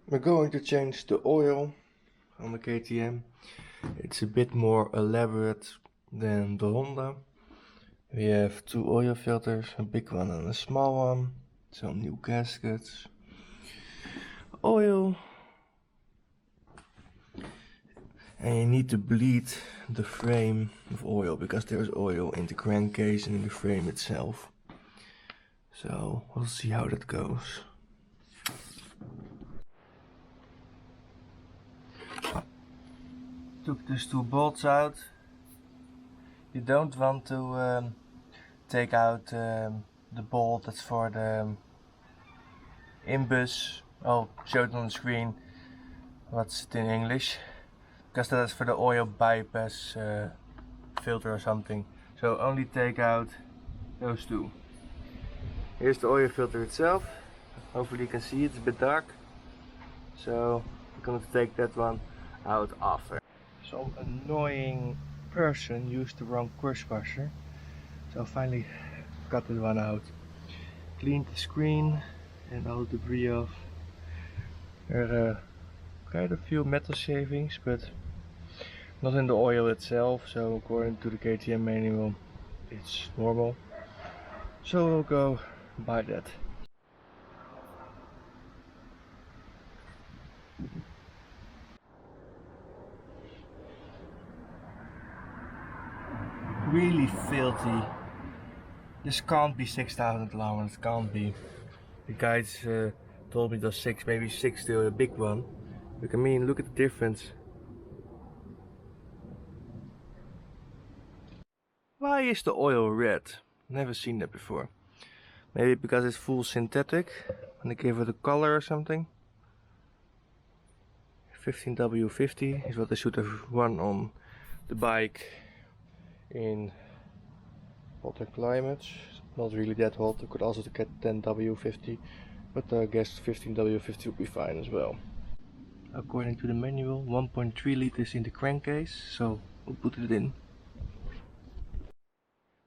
We're going to change the oil on the KTM. It's a bit more elaborate than the Honda. We have two oil filters, a big one and a small one, some new gaskets, oil, and you need to bleed the frame of oil because there's oil in the crankcase and in the frame itself. So we'll see how that goes. Took these two bolts out. You don't want to take out the bolt that's for the imbus. I'll show it on the screen what's it in English, because that is for the oil bypass filter or something. So only take out those two. Here's the oil filter itself. Hopefully you can see it, it's a bit dark. So I'm going to take that one out after. Some annoying person used the wrong crush washer, so I finally got that one out. Cleaned the screen and all the debris off. There are quite a few metal shavings, but not in the oil itself, so according to the KTM manual it's normal. So we'll go buy that. Really filthy. This can't be 6,000 kilometers, can't be. The guys told me it was 6, maybe 6 still a big one. But I mean, look at the difference. Why is the oil red? Never seen that before. Maybe because it's full synthetic and they give it a color or something. 15W50 is what I should have run on the bike in hotter climates. Not really that hot. I could also get 10W50, but I guess 15W50 would be fine as well. According to the manual, 1.3 liters in the crankcase, so we'll put it in.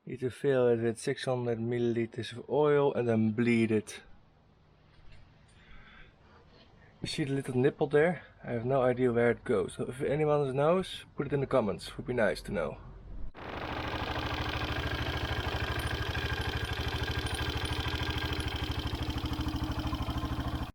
Need to fill it with 600 milliliters of oil and then bleed it. You see the little nipple there? I have no idea where it goes. So if anyone knows, put it in the comments. Would be nice to know.